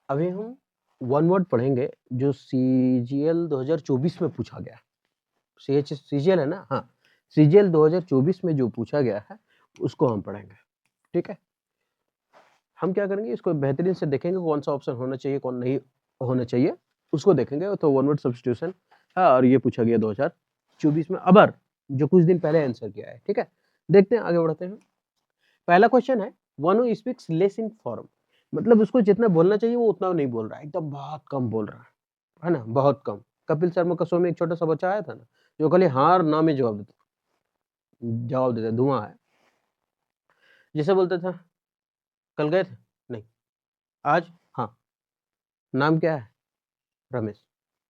अभी हम one word पढ़ेंगे जो सीजीएल 2024 में पूछा गया है। सीजीएल है ना, हाँ, सीजीएल 2024 में जो पूछा गया है उसको हम पढ़ेंगे, ठीक है। हम क्या करेंगे, इसको बेहतरीन से देखेंगे कौन सा ऑप्शन होना चाहिए कौन नहीं होना चाहिए, उसको देखेंगे। तो वन वर्ड सब्स्टिट्यूशन है और ये पूछा गया 2024 में, अबर जो कुछ दिन पहले आंसर किया है, ठीक है। देखते हैं, आगे बढ़ते हैं। पहला क्वेश्चन है, one who speaks less in form, मतलब उसको जितना बोलना चाहिए वो उतना नहीं बोल रहा है, एकदम बहुत कम बोल रहा है ना, बहुत कम। कपिल शर्मा का शो में एक छोटा सा बच्चा आया था ना, जो खाली हाँ और ना में जवाब देता, धुआं है। जैसे बोलता था, कल गए थे, नहीं, आज, हाँ, नाम क्या है, रमेश।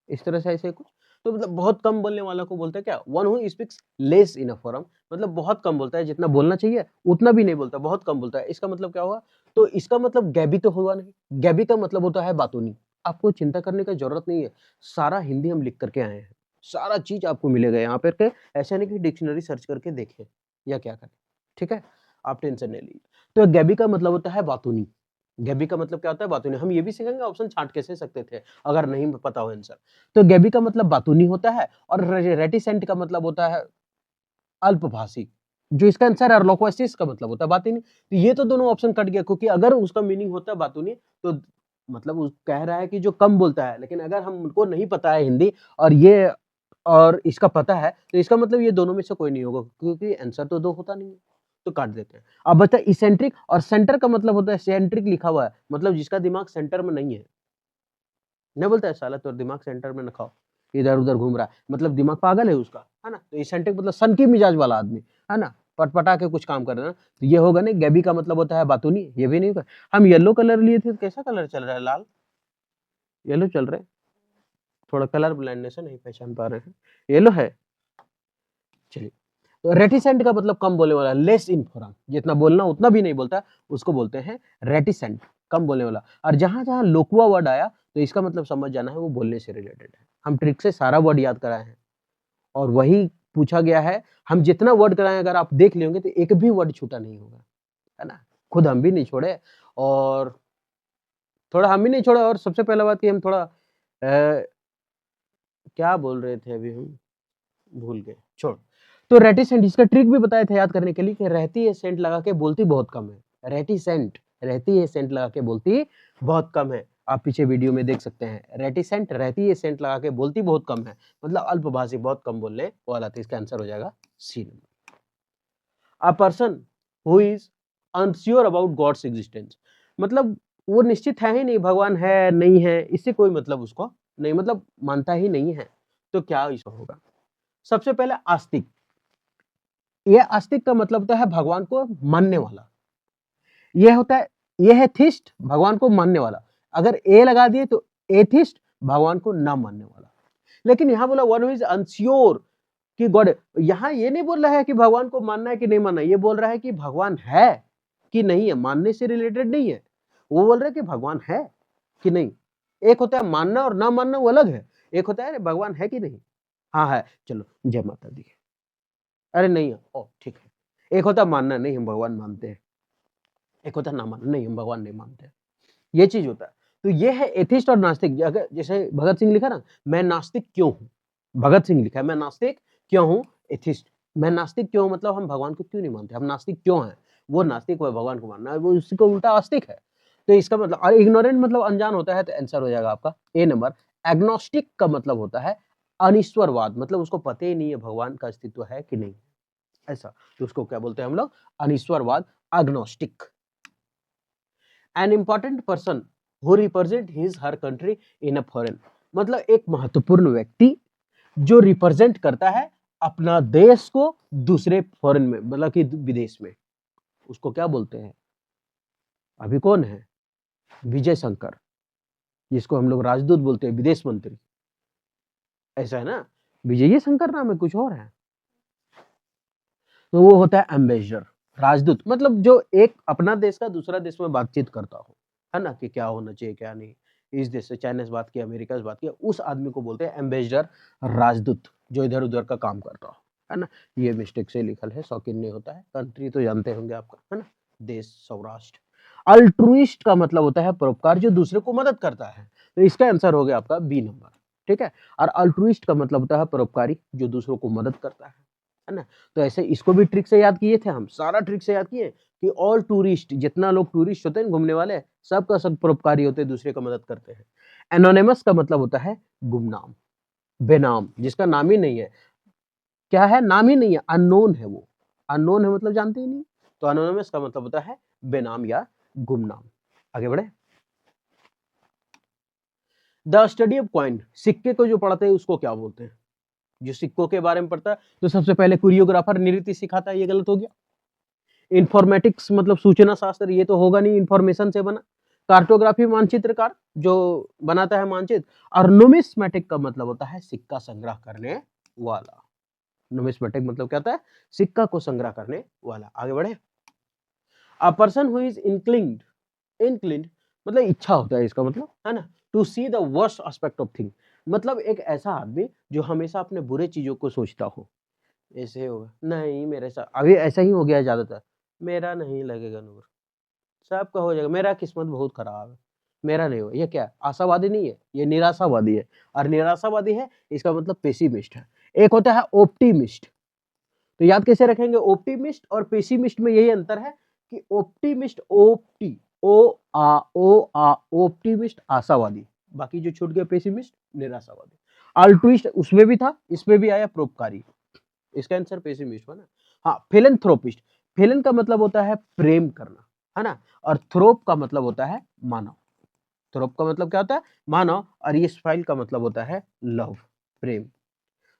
इस तरह से ऐसे कुछ, तो मतलब बहुत कम बोलने वाला को बोलता है क्या, one who speaks less in a forum, मतलब बहुत कम बोलता है, जितना बोलना चाहिए उतना भी नहीं बोलता, बहुत कम बोलता है। इसका मतलब क्या हुआ, तो इसका मतलब गैबी तो हुआ नहीं। गैबी का मतलब होता है बातूनी। आपको चिंता करने की जरूरत नहीं है, सारा हिंदी हम लिख करके आए हैं, सारा चीज आपको मिलेगा यहाँ पर के, ऐसा नहीं कि डिक्शनरी सर्च करके देखें या क्या करें, ठीक है, आप टेंशन नहीं लीजिए। तो गैबी का मतलब होता है बातूनी। गैबी का मतलब क्या होता है, बातूनी। हम ये भी सीखेंगे ऑप्शन छांट कैसे सकते थे अगर नहीं पता हो आंसर। तो गैबी का मतलब बातूनी होता है, और रेटिसेंट का मतलब होता है अल्पभाषी। जो इसका आंसर है लोक्वेसिस का मतलब होता है बातूनी। तो ये तो दोनों ऑप्शन कट गया, क्योंकि अगर उसका मीनिंग होता है बातूनी तो मतलब वो कह रहा है कि जो कम बोलता है, लेकिन अगर हमको नहीं पता है हिंदी और इसका पता है, तो इसका मतलब ये दोनों में से कोई नहीं होगा, क्योंकि आंसर तो दो होता नहीं है। तो काट देते हैं। अब बता इसेंट्रिक, और सेंटर का मतलब होता है, सेंट्रिक लिखा हुआ है मतलब जिसका दिमाग सेंटर में नहीं है। नहीं बोलता है साला तोर दिमाग सेंटर में न खाओ, इधर उधर घूम रहा है, मतलब दिमाग पागल है उसका, है ना। तो इसेंट्रिक मतलब सन की मिजाज वाला आदमी, है ना, पटपटा के कुछ काम कर रहा है ना। तो ये होगा नहीं। गैबी का मतलब होता है बातूनी, ये भी नहीं होगा। हम येलो कलर लिए थे, तो कैसा कलर चल रहा है, लाल येलो चल रहा है, थोड़ा कलर ब्लाइंडनेस है, नहीं पहचान पा रहे हैं, येलो है। चलिए, तो रेटिसेंट का मतलब कम बोलने वाला, लेस इन्फोरम, जितना बोलना उतना भी नहीं बोलता, उसको बोलते हैं रेटिसेंट, कम बोलने वाला। और जहां जहां लोकुआ वर्ड आया तो इसका मतलब समझ जाना है वो बोलने से रिलेटेड है। हम ट्रिक से सारा वर्ड याद कराए हैं और वही पूछा गया है। हम जितना वर्ड कराए अगर आप देख लेंगे तो एक भी वर्ड छूटा नहीं होगा, है ना। खुद हम भी नहीं छोड़े, और थोड़ा हम भी नहीं छोड़े, और सबसे पहला बात कि हम थोड़ा क्या बोल रहे थे अभी, हम भूल गए, छोड़। तो रेटिसेंट, इसका ट्रिक भी बताया था याद करने के लिए, कि रहती है सेंट लगा के बोलती बहुत कम है। रेटिसेंट, रहती है सेंट लगा के बोलती बहुत कम है। आप पीछे वीडियो में देख सकते हैं, रेटिसेंट, रहती है सेंट लगा के बोलती बहुत कम है, मतलब अल्पभाषी, बहुत कम बोलने वाला। तो इसका आंसर हो जाएगा C number. A person who is unsure about God's existence, मतलब वो निश्चित है ही नहीं भगवान है नहीं है, इससे कोई मतलब उसको नहीं, मतलब मानता ही नहीं है। तो क्या इसका होगा, सबसे पहले आस्तिक। यह आस्तिक का मतलब होता है भगवान को मानने वाला। यह होता है, यह है थिस्ट, भगवान को मानने वाला। अगर ए लगा दिए तो एथिस्ट, भगवान को ना मानने वाला। लेकिन यहां बोला वन इज अनश्योर कि गॉड, यहां ये नहीं बोल रहा है कि भगवान को मानना है कि नहीं मानना है, ये बोल रहा है कि भगवान है कि नहीं है, मानने से रिलेटेड नहीं है। वो बोल रहा है कि भगवान है कि नहीं। एक होता है मानना और ना मानना, वो अलग है। एक होता है भगवान है कि नहीं, हाँ है, चलो जय माता दी, अरे नहीं है, ओ ठीक है। एक होता है मानना, नहीं हम भगवान मानते हैं। एक होता है ना मानना, नहीं हम भगवान नहीं मानते। ये चीज होता है। तो ये है एथिस्ट और नास्तिक। अगर जैसे भगत सिंह लिखा ना, मैं नास्तिक क्यों हूं, भगत सिंह लिखा है मैं नास्तिक क्यों हूं, एथिस्ट। मैं नास्तिक क्यों हूं, मतलब हम भगवान को क्यों नहीं मानते, हम नास्तिक क्यों हैं। वो नास्तिक, वो भगवान को मानना है, वो उसको उल्टा आस्तिक है। तो इसका मतलब, और इग्नोरेंट मतलब अनजान होता है, तो आंसर हो जाएगा आपका ए नंबर। एग्नोस्टिक का मतलब होता है अनिश्वरवाद, मतलब उसको पता ही नहीं है भगवान का अस्तित्व है कि नहीं, ऐसा। तो उसको क्या बोलते हैं हम लोग, अनिश्वरवाद, agnostic. An important person who represent his her country in a foreign, मतलब एक महत्वपूर्ण व्यक्ति जो रिप्रेजेंट करता है अपना देश को दूसरे फॉरेन में, मतलब कि विदेश में, उसको क्या बोलते हैं। अभी कौन है, विजय शंकर, जिसको हम लोग राजदूत बोलते हैं, विदेश मंत्री, ऐसा है ना। विजय शंकर नाम है, कुछ और है। तो वो होता है एम्बेसडर, राजदूत, मतलब जो एक अपना देश का दूसरा देश में बातचीत करता हो, है ना, कि क्या होना चाहिए क्या नहीं। इस देश से चाइना से बात किया, अमेरिका से बात किया, उस आदमी को बोलते हैं एम्बेसडर, राजदूत, जो इधर उधर का काम करता हो, है ना। ये मिस्टेक से लिखल है, शौकीन नहीं होता है। कंट्री तो जानते होंगे आपका, है ना, देश सौराष्ट्र। अल्ट्रुइस्ट का मतलब होता है परोपकार, जो दूसरे को मदद करता है। तो इसका आंसर हो गया आपका बी नंबर, ठीक है। और अल्ट्रुइस्ट का मतलब होता है परोपकारी, जो दूसरों को मदद करता है ना। तो ऐसे इसको भी ट्रिक से याद किए थे हम, सारा ट्रिक से याद किए कि ऑल टूरिस्ट, जितना लोग टूरिस्ट होते हैं घूमने वाले, सब का सब परोपकारी होते हैं, दूसरे का मदद करते हैं। एनोनिमस का मतलब होता है गुमनाम, बेनाम, जिसका नाम ही नहीं है। क्या है? नाम ही नहीं है, अननोन है वो। अननोन है मतलब जानते ही नहीं। तो एनोनिमस का मतलब होता है बेनाम या गुमनाम। आगे बढ़े। द स्टडी ऑफ कॉइन, सिक्के को जो पढ़ते हैं उसको क्या बोलते हैं? जो सिक्कों के बारे में पढ़ता है तो सबसे पहले कोरियोग्राफर नृत्य सिखाता है, ये गलत हो गया। इंफॉर्मेटिक्स मतलब सूचना शास्त्र, ये तो होगा नहीं, इंफॉर्मेशन से बना। कार्टोग्राफी मानचित्रकार, जो बनाता है मानचित्र। और नुमिस्मेटिक का मतलब होता है सिक्का संग्रह करने वाला। नुमिस्मेटिक मतलब क्या होता है? सिक्का को संग्रह करने वाला। आगे बढ़े। A person who is inclined, inclined मतलब इच्छा होता है इसका मतलब, है ना, to see the worst aspect of thing, मतलब एक ऐसा आदमी जो हमेशा अपने बुरे चीजों को सोचता हो। ऐसे होगा नहीं मेरे साथ, अभी ऐसा ही हो गया है ज्यादातर, मेरा नहीं लगेगा नूर, सबका हो जाएगा, मेरा किस्मत बहुत खराब है, मेरा नहीं होगा। ये क्या है? आशावादी नहीं है, ये निराशावादी है। और निराशावादी है इसका मतलब पेसिमिस्ट है। एक होता है ऑप्टिमिस्ट। तो याद कैसे रखेंगे? ऑप्टिमिस्ट और पेसिमिस्ट में यही अंतर है कि ऑप्टिमिस्ट, ऑप्टिमिस्ट आशावादी, बाकी जो छूट गया पेसिमिस्ट निराशावादी। अल्ट्रुइस्ट उसमें भी था, इसमें भी आया परोपकारी, इसका आंसर पेसिमिस्ट है ना। हाँ, फिलैंथ्रोपिस्ट, फिलन का मतलब होता है प्रेम करना, है ना। और थ्रोप का मतलब होता है मानव। थ्रोप का मतलब क्या होता है? मानव। और ये स्पाइल का मतलब होता है लव, प्रेम,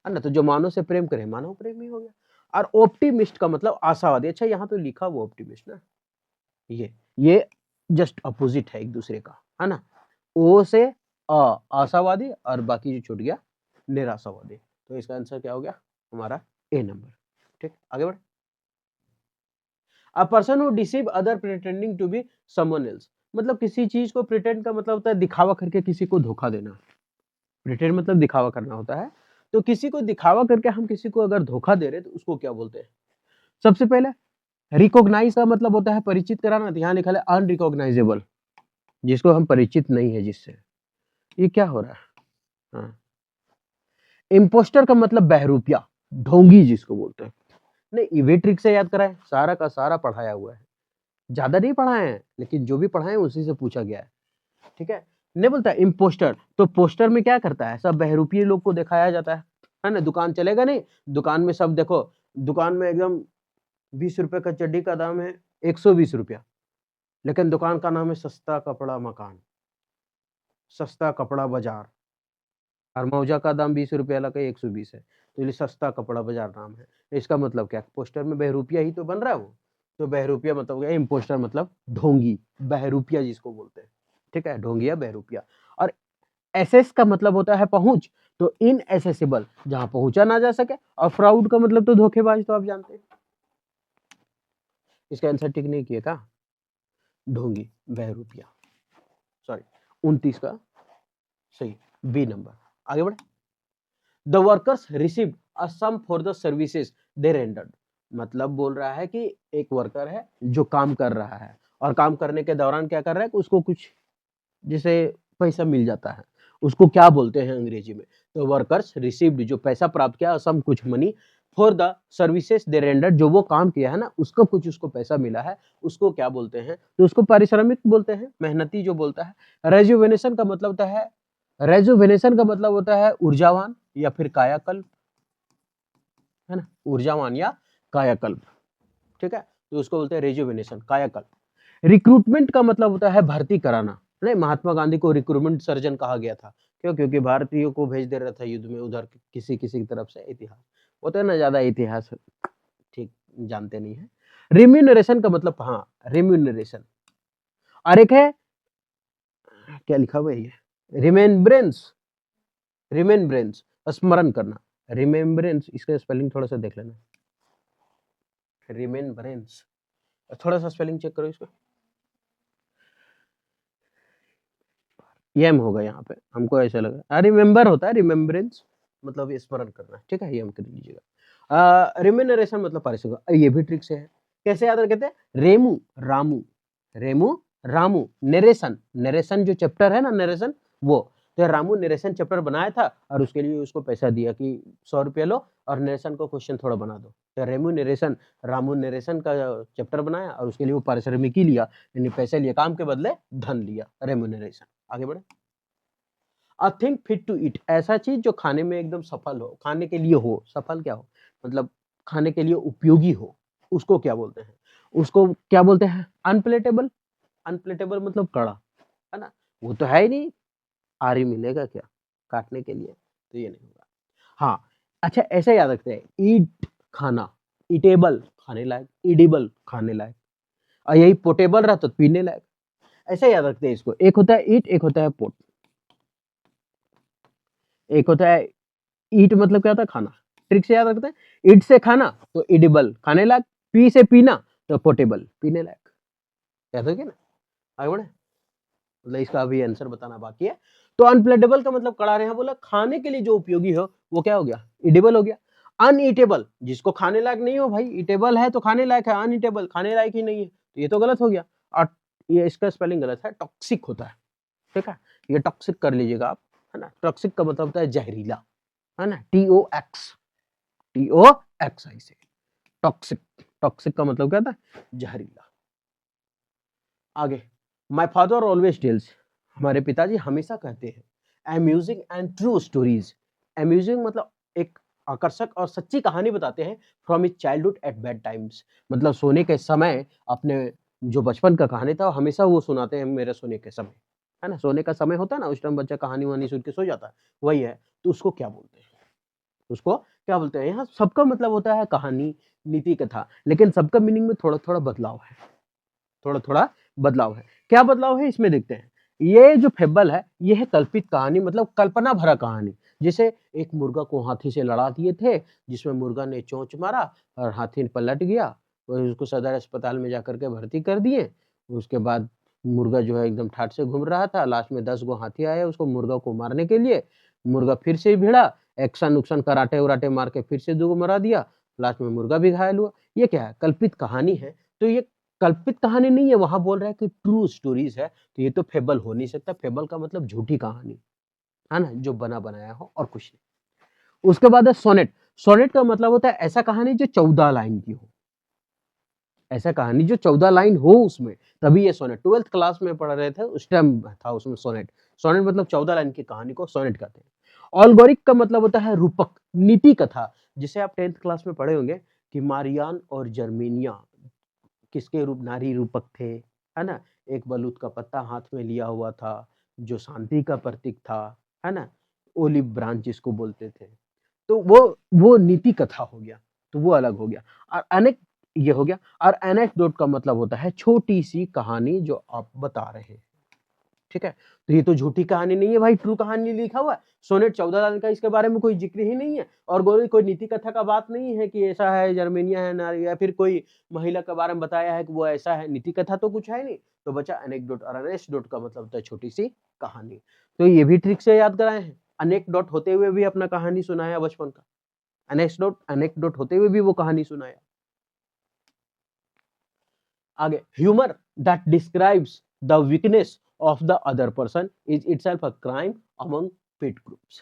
है ना। तो जो मानव से प्रेम करे मानव प्रेम ही हो गया। और ऑप्टिमिस्ट का मतलब आशावादी। अच्छा, यहाँ तो लिखा वो ऑप्टिमिस्ट ना, ये जस्ट अपोजिट है एक दूसरे का, है ना। ओ से आशावादी और बाकी जो छूट गया निराशावादी। तो इसका आंसर क्या हो गया हमारा? A number. ठीक, आगे बढ़। A person who deceive other pretending to be someone else, मतलब किसी चीज को प्रिटेंड का मतलब होता है दिखावा करके किसी को धोखा देना। प्रिटेंड मतलब दिखावा करना होता है। तो किसी को दिखावा करके हम किसी को अगर धोखा दे रहे तो उसको क्या बोलते हैं? सबसे पहले रिकॉग्नाइज का मतलब होता है परिचित कराना, यहाँ लिखा है अनरिकॉग्नाइजेबल, जिसको हम परिचित नहीं है जिससे। ये क्या हो रहा है? हाँ। इम्पोस्टर का मतलब बहरूपिया, ढोंगी जिसको बोलते हैं। नहीं, ये ट्रिक से याद कराए, सारा का सारा पढ़ाया हुआ है, ज्यादा नहीं पढ़ाए हैं, लेकिन जो भी पढ़ाए उसी से पूछा गया है, ठीक है। नहीं बोलता इम्पोस्टर, तो पोस्टर में क्या करता है? सब बहरूपीय लोग को दिखाया जाता है ना। दुकान चलेगा नहीं, दुकान में सब देखो, दुकान में एकदम 20 रुपए का चड्डी का दाम है 120 रुपया, लेकिन दुकान का नाम है सस्ता कपड़ा मकान, सस्ता कपड़ा बाजार। और मौजा का दाम 20 रुपया लगा 120 है, तो इसलिए सस्ता कपड़ा बाजार नाम है। इसका मतलब क्या? पोस्टर में बहरूपिया ही तो बन रहा है वो। तो बहरूपिया मतलब क्या? इम्पोस्टर मतलब ढोंगी, बहरूपिया जिसको बोलते हैं, ठीक है, ढोंगिया बहरूपिया। और एसेस का मतलब होता है पहुंच, तो इनएसेसिबल, जहां पहुंचा ना जा सके। और फ्रॉड का मतलब तो धोखेबाज, तो आप जानते हैं। इसका आंसर ठीक नहीं किया था, ढोंगी बहरूपिया, सॉरी 29 का सही, बी नंबर। आगे बढ़े। The workers receive a sum for the services they rendered, मतलब बोल रहा है कि एक वर्कर है जो काम कर रहा है, और काम करने के दौरान क्या कर रहा है कि उसको कुछ जिसे पैसा मिल जाता है, उसको क्या बोलते हैं अंग्रेजी में? तो वर्कर्स रिसीव्ड, जो पैसा प्राप्त किया, सम कुछ money, for the services they rendered, जो वो काम किया है ना उसको कुछ उसको पैसा मिला है, उसको क्या बोलते हैं? तो उसको पारिश्रमिक बोलते हैं, मेहनती जो बोलता है। रेजुवेनेशन का मतलब होता है, रेजुवेनेशन का मतलब होता है ऊर्जावान या फिर कायाकल्प, है ना, ऊर्जावान या कायाकल्प, ठीक है। तो उसको बोलते हैं रेजुवेनेशन, कायाकल्प। रिक्रूटमेंट का मतलब होता है भर्ती कराना। नहीं, महात्मा गांधी को रिक्रूटमेंट सर्जन कहा गया था, क्यों? क्योंकि भारतीयों को भेज दे रहा था युद्ध में उधर, किसी किसी की तरफ से। इतिहास होता है ना, ज्यादा इतिहास ठीक जानते नहीं है। रिम्यूनरेशन का मतलब, हाँ, रिम्यूनरेशन। और एक है, क्या लिखा हुआ है ये, रिमेम्बरेंस, रिमेम्बरेंस, स्मरण करना। रिमेम्बरेंस, इसका स्पेलिंग थोड़ा सा देख लेना, रिमेम्बरेंस, थोड़ा सा स्पेलिंग चेक करो इसका। यम होगा यहाँ पे, हमको ऐसा लगा। रिमेम्बर होता है, रिमेम्बरेंस मतलब स्मरण करना, ठीक है, यम कर लीजिएगा। रिम्यूनरेशन मतलब पारिश्रमिक, ये भी ट्रिक से है। कैसे याद रखते हैं? रेमू रामू, रेमू रामू नरेशन, नरेशन जो चैप्टर है ना, नरेशन वो, तो रामू नरेशन चैप्टर बनाया था और उसके लिए उसको पैसा दिया कि 100 रुपया लो और नरेशन को क्वेश्चन थोड़ा बना दो। तो रामू नरेशन का चैप्टर बनाया और उसके लिए वो पारिश्रमिकी लिया, यानी पैसे लिए, काम के बदले धन लिया, रेम्यूनरेशन। आगे बढ़े। A thing fit to eat, ऐसा चीज जो खाने में एकदम सफल हो, खाने के लिए हो, सफल क्या हो, मतलब खाने के लिए उपयोगी हो, उसको क्या बोलते हैं? उसको क्या बोलते हैं? अनप्लेटेबल। अनप्लेटेबल मतलब कड़ा, है ना? वो तो है ही नहीं, आरी मिलेगा क्या काटने के लिए? तो ये नहीं होगा। हाँ, अच्छा ऐसे याद रखते हैं, ईट खाना, ईटेबल खाने लायक, ईडिबल खाने लायक, और यही पोर्टेबल रहा तो पीने लायक। ऐसे याद रखते हैं इसको, एक होता है ईट, एक होता है पोट। एक होता है ईट मतलब क्या होता है? खाना। ट्रिक से याद रखते हैं, ईट से खाना तो इडिबल खाने लायक, पी से पीना तो पोर्टेबल पीने लायक। याद हो गया ना? आगे बढ़े। मतलब इसका अभी आंसर बताना बाकी है। तो अनप्लेटेबल का मतलब कड़ा रहे हैं, बोला खाने के लिए जो उपयोगी हो वो क्या हो गया? इडिबल हो गया। अनईटेबल जिसको खाने लायक नहीं हो भाई, ईटेबल है तो खाने लायक है, अनईटेबल खाने लायक ही नहीं है, तो ये तो गलत हो गया। और ये इसका स्पेलिंग गलत है, टॉक्सिक होता है, ठीक है? ये टॉक्सिक कर लीजिएगा आप, है ना? टॉक्सिक का मतलब होता है जहरीला, है ना? TOX आई से टॉक्सिक। टॉक्सिक का मतलब क्या था? जहरीला। आगे, माय फादर ऑलवेज टेल्स, हमारे पिताजी हमेशा कहते हैं, amusing and true stories. Amusing मतलब एक आकर्षक और सच्ची कहानी बताते हैं, from his childhood at bed times, मतलब सोने के समय अपने जो बचपन का कहानी था हमेशा वो सुनाते हैं मेरे सोने के समय, है ना? सोने का समय होता है ना, उस टाइम बच्चा कहानी वहानी सुन के सो जाता है, वही है। तो उसको क्या बोलते हैं? उसको क्या बोलते हैं? यहाँ सबका मतलब होता है कहानी, नीति कथा, लेकिन सबका मीनिंग में थोड़ा थोड़ा बदलाव है, थोड़ा थोड़ा बदलाव है। क्या बदलाव है इसमें देखते हैं। ये जो फेबल है ये है कल्पित कहानी, मतलब कल्पना भरा कहानी। जैसे एक मुर्गा को हाथी से लड़ा दिए थे, जिसमें मुर्गा ने चोंच मारा और हाथी पलट गया, और उसको सदर अस्पताल में जाकर के भर्ती कर दिए। उसके बाद मुर्गा जो है एकदम ठाट से घूम रहा था, लास्ट में 10 गो हाथी आए उसको मुर्गा को मारने के लिए। मुर्गा फिर से भिड़ा, एक्शन उक्शन कराटे उराटे मार के फिर से 2 गो मरा दिया, लास्ट में मुर्गा भी घायल हुआ। ये क्या है? कल्पित कहानी है। तो ये कल्पित कहानी नहीं है, वहां बोल रहा है कि ट्रू स्टोरीज है, तो ये तो फेबल हो नहीं सकता। फेबल का मतलब झूठी कहानी, है ना? जो बना बनाया हो और कुछ नहीं। उसके बाद है सोनेट। सोनेट का मतलब होता है ऐसा कहानी जो 14 लाइन की हो, ऐसा कहानी जो 14 लाइन हो उसमें, तभी ये सोनेट। 12th क्लास में पढ़ रहे थे उस टाइम था उसमें सोनेट। सोनेट मतलब 14 लाइन की कहानी को सोनेट कहते हैं। ऑलगोरिक का मतलब होता है रूपक, नीति कथा। जिसे आप 10th क्लास में पढ़े होंगे कि मारियान और जर्मेनिया किसके रूप, नारी रूपक थे, है ना? एक बलूत का पत्ता हाथ में लिया हुआ था, जो शांति का प्रतीक था, है ना? ओलिव ब्रांच जिसको बोलते थे। तो वो नीति कथा हो गया, तो वो अलग हो गया। और अनेक ये हो गया। और एनेक्डोट का मतलब होता है छोटी सी कहानी जो आप बता रहे हैं, ठीक है? तो ये तो झूठी कहानी नहीं है भाई, ट्रू कहानी लिखा हुआ है। सोनेट 14 लाइन का, इसके बारे में कोई जिक्र ही नहीं है। और गोरी कोई नीति कथा का बात नहीं है कि ऐसा है, जर्मेनिया है ना, या फिर कोई महिला के बारे में बताया है कि वो ऐसा है। नीति कथा तो कुछ है नहीं, तो बचा एनेक्डोट। और एनेक्डोट का मतलब होता है छोटी सी कहानी। तो ये भी ट्रिक से याद कराए हैं। अनेक्डोट होते हुए भी अपना कहानी सुनाया बचपन का, अनेक्डोट होते हुए भी वो कहानी सुनाया। आगे, humour that describes the weakness of the other person is itself a crime among pit groups.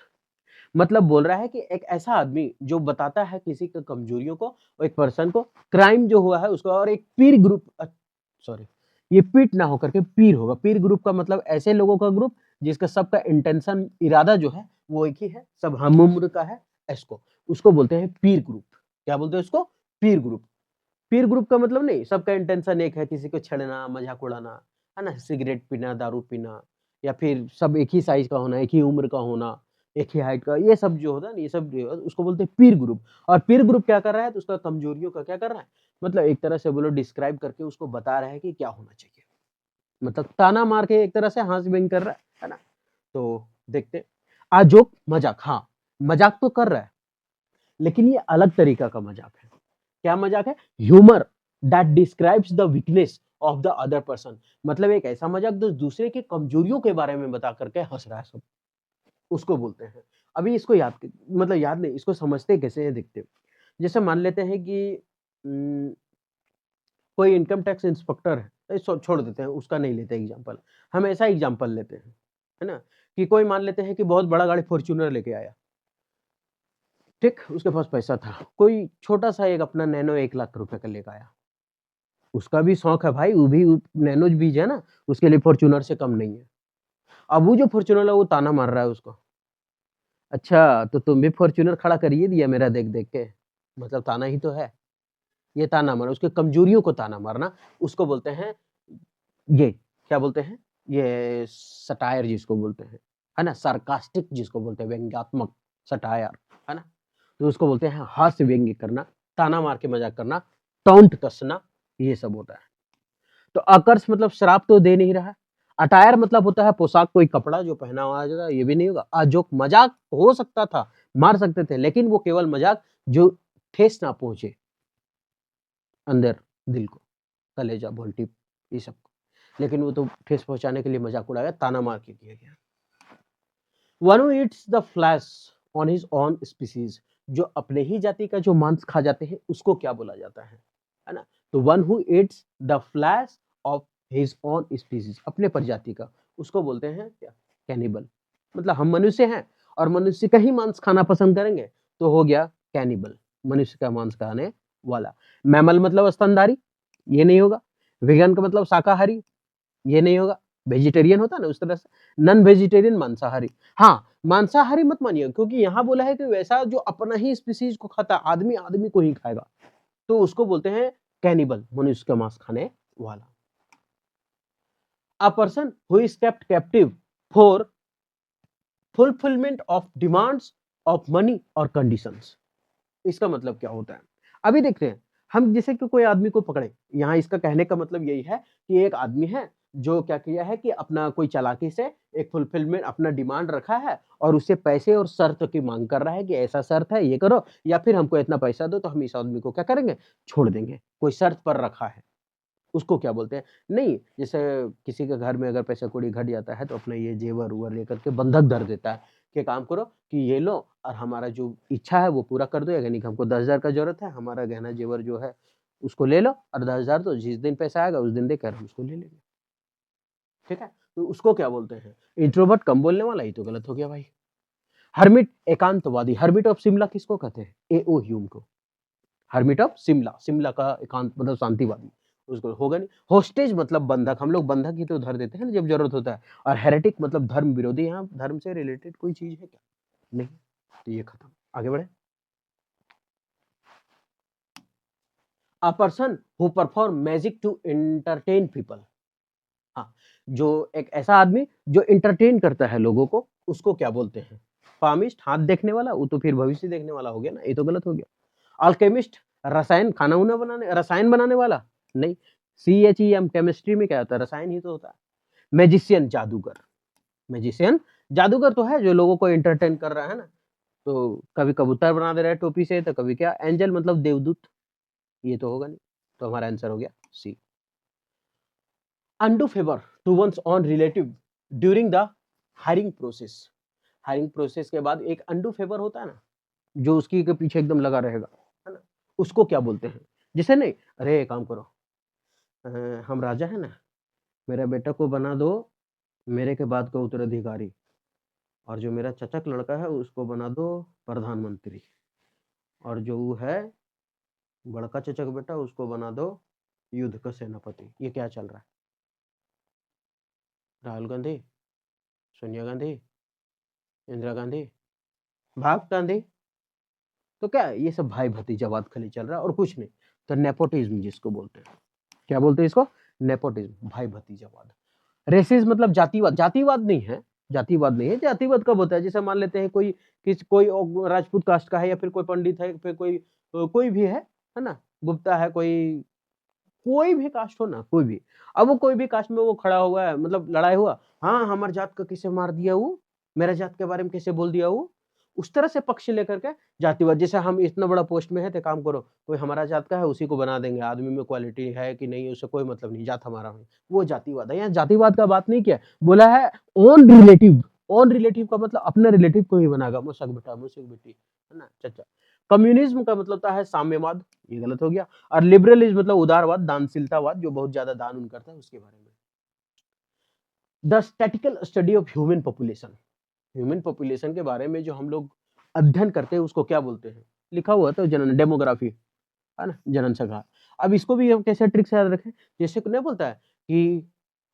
मतलब बोल रहा है कि एक ऐसा आदमी जो बताता है किसी के कमजोरियों को, और एक पर्सन को, क्राइम जो हुआ है उसको, और एक पीर ग्रुप, सॉरी, ये पीट ना होकर के पीर होगा। पीर ग्रुप का मतलब ऐसे लोगों का ग्रुप जिसका सबका इंटेंशन, इरादा जो है वो एक ही है, सब हम उम्र का है, इसको उसको बोलते हैं पीर ग्रुप। क्या बोलते हैं उसको? पीर ग्रुप। पीर ग्रुप का मतलब नहीं, सबका इंटेंशन एक है, किसी को छेड़ना, मजाक उड़ाना, है ना? सिगरेट पीना, दारू पीना, या फिर सब एक ही साइज का होना, एक ही उम्र का होना, एक ही हाइट का, ये सब जो होता है ना, ये सब जो है, उसको बोलते हैं पीर ग्रुप। और पीर ग्रुप क्या कर रहा है? तो उसका कमजोरियों का क्या कर रहा है, मतलब एक तरह से बोलो डिस्क्राइब करके उसको बता रहा है कि क्या होना चाहिए, मतलब ताना मार के एक तरह से हाथ व्यंग कर रहा है ना? तो देखते हैं। जोक मजाक, हाँ, मजाक तो कर रहा है, लेकिन ये अलग तरीका का मजाक है। क्या मजाक है? Humour that describes the weakness of the other person, मतलब एक ऐसा मजाक जो दूसरे की कमजोरियों के बारे में बता करके हंस रहा है सब, उसको बोलते हैं। अभी इसको मतलब याद नहीं, इसको समझते कैसे है देखते हैं। जैसे मान लेते हैं कि कोई इनकम टैक्स इंस्पेक्टर है, छोड़ देते हैं, उसका नहीं लेते एग्जाम्पल, हम ऐसा एग्जाम्पल लेते हैं, है ना, कि कोई मान लेते हैं कि बहुत बड़ा गाड़ी फॉर्च्यूनर लेके आया, ठीक, उसके पास पैसा था, कोई छोटा सा एक अपना नैनो 1 लाख रुपए का लेके आया, उसका भी शौक है भाई, वो भी नैनो बीज है ना, उसके लिए फॉर्च्यूनर से कम नहीं है। अब वो जो फॉर्च्यूनर है वो ताना मार रहा है उसको, अच्छा तो तुम भी फॉर्च्यूनर खड़ा करिए दिया मेरा देख देख के, मतलब ताना ही तो है, ये ताना मारना, उसके कमजोरियों को ताना मारना, उसको बोलते हैं, ये क्या बोलते हैं, ये सटायर जिसको बोलते हैं, है ना, सार्कास्टिक जिसको बोलते हैं, व्यंग्यात्मक सटायर, है ना, तो उसको बोलते हैं हास्य व्यंग्य करना, ताना मार के मजाक करना, टॉन्ट कसना, ये सब होता है। तो आकर्ष मतलब श्राप तो दे नहीं रहा है, अटायर मतलब होता है पोशाक, कोई कपड़ा जो पहना हुआ है, ये भी नहीं होगा। अजोक मजाक हो सकता था, मार सकते थे, लेकिन वो केवल मजाक जो ठेस ना पहुंचे अंदर दिल को, कलेजा भोल्टी ये सब, लेकिन वो तो ठेस पहुंचाने के लिए मजाक उड़ाया, ताना मार के किया गया। One who eats the flash on his own species, जो अपने ही जाति का जो मांस खा जाते हैं उसको क्या बोला जाता है ना, तो one who eats the flash of his own species, अपने प्रजाति का, उसको बोलते हैं क्या, कैनिबल। मतलब हम मनुष्य हैं और मनुष्य का ही मांस खाना पसंद करेंगे तो हो गया कैनिबल, मनुष्य का मांस खाने वाला। मैमल मतलब स्तनधारी, ये नहीं होगा। वेगन का मतलब शाकाहारी, ये नहीं होगा। वेजिटेरियन होता है ना उस तरह से, नॉन वेजिटेरियन मांसाहारी। हाँ, मांसाहारी मत मानिए, क्योंकि यहाँ बोला है कि वैसा जो अपना ही स्पीसीज को खाता, आदमी आदमी को ही खाएगा, तो उसको बोलते हैं कैनिबल, मनुष्य का मांस खाने वाला। अ person who is kept captive for fulfilment of demands of money और कंडीशंस, इसका मतलब क्या होता है, अभी देखते हैं। हम जैसे कि कोई आदमी को पकड़े, यहाँ इसका कहने का मतलब यही है कि एक आदमी है जो क्या किया है कि अपना कोई चालाकी से एक फुलफिलमेंट, अपना डिमांड रखा है और उससे पैसे और शर्त की मांग कर रहा है कि ऐसा शर्त है ये करो, या फिर हमको इतना पैसा दो तो हम इस आदमी को क्या करेंगे, छोड़ देंगे, कोई शर्त पर रखा है, उसको क्या बोलते हैं। नहीं, जैसे किसी के घर में अगर पैसा कौड़ी घट जाता है तो अपने ये जेवर उवर लेकर के बंधक धर देता है कि काम करो कि ये लो और हमारा जो इच्छा है वो पूरा कर दो, यानी कि हमको 10,000 का जरूरत है, हमारा गहना जेवर जो है उसको ले लो और 10,000 दो, जिस दिन पैसा आएगा उस दिन देकर हम उसको ले लेंगे, ठीक है। तो उसको क्या बोलते हैं, इंट्रोवर्ट, कम बोलने वाला, ही तो गलत हो गया भाई। हर्मिट एकांतवादी, हर्मिट ऑफ शिमला किसको कहते हैं, ए ओ ह्यूम को। हर्मिट ऑफ शिमला, शिमला का एकांत मतलब शांतिवादी, उसको होगा नहीं। होस्टेज मतलब बंधक, हम लोग बंधक ही तो धर देते हैं ना जब जरूरत होता है। और हेरेटिक मतलब धर्म विरोधी, यहाँ धर्म से रिलेटेड कोई चीज है क्या, नहीं, तो ये खत्म, आगे बढ़े। A person who perform magic to entertain people, हाँ, जो एक ऐसा आदमी जो एंटरटेन करता है लोगों को, उसको क्या बोलते हैं। पामिस्ट, हाथ देखने वाला, वो तो फिर भविष्य देखने वाला हो गया ना, ये तो गलत हो गया। अल्केमिस्ट, रसायन, खाना उना बनाने, रसायन बनाने वाला, नहीं। CHEM केमिस्ट्री में क्या होता है, रसायन ही तो होता है। मैजिशियन, जादूगर, मैजिशियन जादूगर तो है जो लोगों को एंटरटेन कर रहा है ना, तो कभी कबूतर बना दे रहा है टोपी से, तो कभी क्या, एंजल मतलब देवदूत, ये तो होगा नहीं, तो हमारा आंसर हो गया C. Undue favour to one's own relative during the hiring process, hiring process के बाद एक अनडू फेवर होता है ना, जो उसकी के पीछे एकदम लगा रहेगा, है ना, उसको क्या बोलते हैं। जैसे नहीं, अरे एक काम करो, अ, हम राजा है ना, मेरा बेटा को बना दो मेरे के बाद का उत्तराधिकारी, और जो मेरा चचक लड़का है उसको बना दो प्रधानमंत्री, और जो वो है बड़का चचक बेटा उसको बना दो युद्ध का सेनापति। ये क्या चल रहा है, राहुल गांधी, सोनिया गांधी, इंदिरा गांधी, भाग गांधी, तो क्या है? ये सब भाई भतीजावाद खाली चल रहा है और कुछ नहीं। तो नेपोटिज्म जिसको बोलते हैं, क्या बोलते हैं इसको, नेपोटिज्म, भाई भतीजावाद। रेसिस मतलब जातिवाद, जातिवाद नहीं है, जातिवाद नहीं है। जातिवाद कब होता है, जैसे मान लेते हैं कोई राजपूत कास्ट का है, या फिर कोई पंडित है, फिर कोई भी है ना, गुप्ता है, कोई भी कास्ट हो ना, कोई भी, अब वो कोई भी कास्ट में वो खड़ा हुआ है, मतलब लड़ाई हुआ, हाँ हमारे जात का किसे मार दिया वो, मेरा जात के बारे में कैसे बोल दिया वो, उस तरह से पक्ष लेकर के जातिवाद। जैसे हम इतना बड़ा पोस्ट में है, तो काम करो, कोई हमारा जात का है उसी को बना देंगे, आदमी में क्वालिटी है कि नहीं उससे कोई मतलब नहीं, जात हमारा है, वो जातिवाद है। यहाँ जातिवाद का बात नहीं किया, बोला है ओन रिलेटिव, ओन रिलेटिव का मतलब अपने रिलेटिव को ही बनाएगा, मुसक बेटा, मुसक बेटी, है ना, चाचा। कम्युनिज्म का मतलब होता है साम्यवाद, ये गलत हो गया। और लिबरलिज्म मतलब उदारवाद, दानशीलतावाद, जो बहुत ज्यादा दान उन करता है उसके बारे में। The statistical study of human population, human population के बारे में जो हम लोग अध्ययन करते हैं उसको क्या बोलते हैं? लिखा हुआ तो जनन डेमोग्राफी है ना, जनसंख्या। अब इसको भी हम कैसे ट्रिक से याद रखें? जैसे कि नहीं बोलता है कि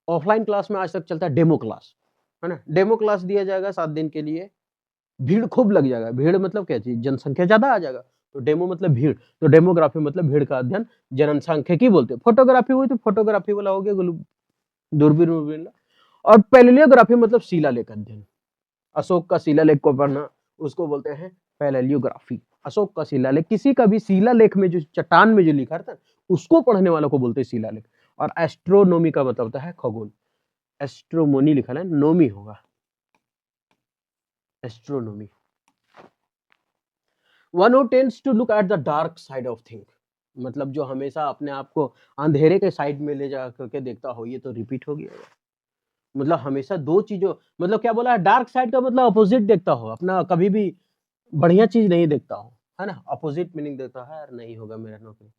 ऑफलाइन क्लास में आज तक चलता है डेमो क्लास, है ना, डेमो क्लास दिया जाएगा 7 दिन के लिए, भीड़ खूब लग जाएगा। भीड़ मतलब क्या चीज? जनसंख्या ज्यादा आ जाएगा, तो डेमो मतलब भीड़, तो डेमोग्राफी मतलब भीड़ का अध्ययन, जनसांख्यिकी बोलते हैं। फोटोग्राफी हुई तो फोटोग्राफी वाला हो गया, दूरबीन वूरबीन। और पैलेलियोग्राफी मतलब शिलालेख अध्ययन, अशोक का शिलालेख को पढ़ना उसको बोलते हैं पैलेलियोग्राफी। अशोक का शिलालेख, किसी का भी शिलालेख में जो चट्टान में जो लिखा रहता है उसको पढ़ने वालों को बोलते हैं शिलालेख। और एस्ट्रोनॉमी का मतलब होता है खगोल, एस्ट्रोमोनी लिखा है, नोमी होगा, astronomy. One who tends to look at the dark side of thing, मतलब जो हमेशा अपने आप को अंधेरे के साइड में ले जा करके देखता हो, ये तो रिपीट हो गया। मतलब हमेशा दो चीजों, मतलब क्या बोला है, डार्क साइड का मतलब अपोजिट देखता हो अपना, कभी भी बढ़िया चीज नहीं देखता हो, है ना, अपोजिट मीनिंग देता है, यार नहीं होगा मेरा नौकरी,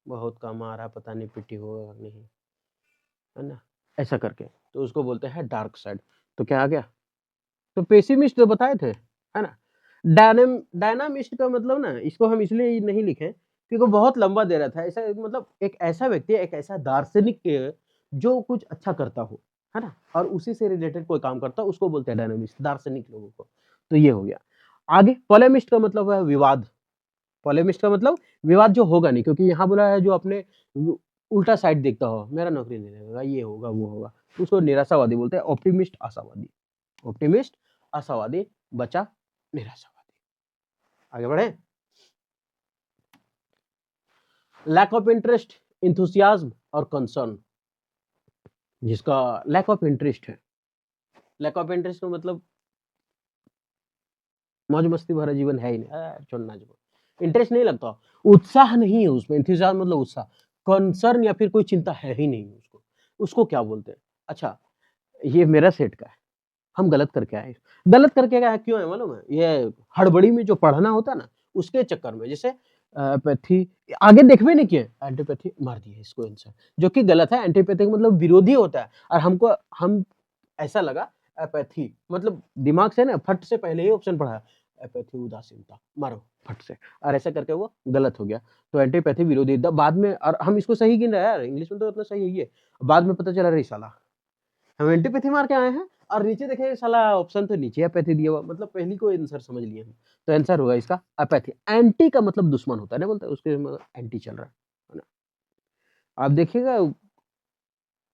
बहुत कम आ रहा, पता नहीं पिटी होगा नहीं, है ना, ऐसा करके, तो उसको बोलते हैं डार्क साइड। तो क्या आ गया? तो पेसिमिस्ट तो बताए थे, है ना। डायनामिस्ट का मतलब ना, इसको हम इसलिए नहीं लिखे क्योंकि बहुत लंबा दे रहा था। ऐसा मतलब एक ऐसा व्यक्ति, एक ऐसा दार्शनिक जो कुछ अच्छा करता हो, है ना, और उसी से रिलेटेड कोई काम करता हो, उसको बोलते हैं डायनामिस्ट, दार्शनिक लोगों को। तो ये हो गया। आगे पोलेमिस्ट का मतलब है विवाद, पोलेमिस्ट का मतलब विवाद जो होगा नहीं, क्योंकि यहाँ बोला है जो अपने उल्टा साइड देखता हो, मेरा नौकरी नहीं लगेगा, ये होगा वो होगा, उसको निराशावादी बोलते हैं। ऑप्टिमिस्ट आशावादी, ऑप्टिमिस्ट आशावादी, बचा निराशावादी। आगे बढ़े। लैक ऑफ इंटरेस्ट, इंथुसियाज्म और कंसर्न, जिसका लैक ऑफ इंटरेस्ट है, लैक ऑफ इंटरेस्ट का मतलब मौज मस्ती भरा जीवन है ही नहीं, छोड़ना जो इंटरेस्ट नहीं लगता, उत्साह नहीं है उसमें, इंतजाम मतलब उत्साह, कंसर्न या फिर कोई चिंता है ही नहीं उसको, उसको क्या बोलते हैं? अच्छा, ये मेरा सेट का है, हम गलत करके आए, गलत करके आए क्यों है मालूम है? ये हड़बड़ी में जो पढ़ना होता है ना, उसके चक्कर में, जैसे पैथी आगे देखबे नहीं किए, एंटीपैथी मार दिए इसको आंसर, जो कि गलत है। एंटीपैथी मतलब विरोधी होता है, और हम ऐसा लगा एपैथी मतलब दिमाग से ना फट से पहले ही ऑप्शन पढ़ा, एपैथी उदासीनता, मारो फट से, और ऐसा करके वो गलत हो गया। तो एंटीपैथी विरोधी बाद में, और हम इसको सही गिन रहे हैं यार, इंग्लिश में तो उतना सही है, बाद में पता चला रे साला हम एंटीपैथी मार के आए हैं, और नीचे देखे साला ऑप्शन तो नीचे एपैथी दिया हुआ, मतलब पहली को आंसर समझ लिए हम। तो आंसर होगा इसका एपैथी। एंटी का मतलब दुश्मन होता है ना, बोलते हैं उसके मतलब एंटी चल रहा है ना। आप देखिएगा,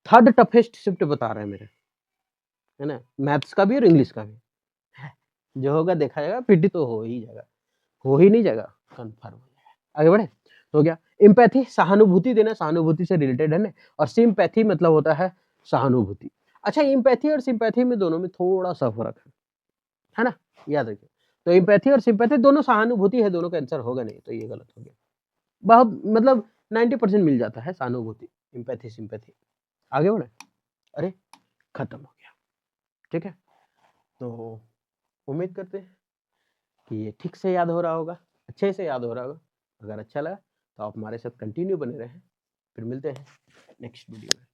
थर्ड टफेस्ट शिफ्ट बता रहे हैं मेरे, है ना, मैथ्स का भी और इंग्लिश का भी। जो होगा देखा जाएगा, पीटी तो हो ही जाएगा, हो ही नहीं जाएगा, कंफर्म हो जाएगा। आगे बढ़े। तो हो गया एम्पैथी, सहानुभूति देना, सहानुभूति से रिलेटेड है ना। और सिंपैथी मतलब होता है सहानुभूति। अच्छा, एम्पैथी और सिंपैथी में दोनों में थोड़ा सा फर्क है ना, याद रखिए। तो एम्पैथी और सिंपैथी दोनों सहानुभूति है, दोनों का आंसर होगा नहीं, तो ये गलत हो गया। बहुत मतलब 90% मिल जाता है सहानुभूति, एम्पैथी सिंपैथी। आगे बढ़े। अरे खत्म हो गया, ठीक है। तो उम्मीद करते हैं कि ये ठीक से याद हो रहा होगा, अच्छे से याद हो रहा होगा। अगर अच्छा लगा तो आप हमारे साथ कंटिन्यू बने रहें। फिर मिलते हैं नेक्स्ट वीडियो में।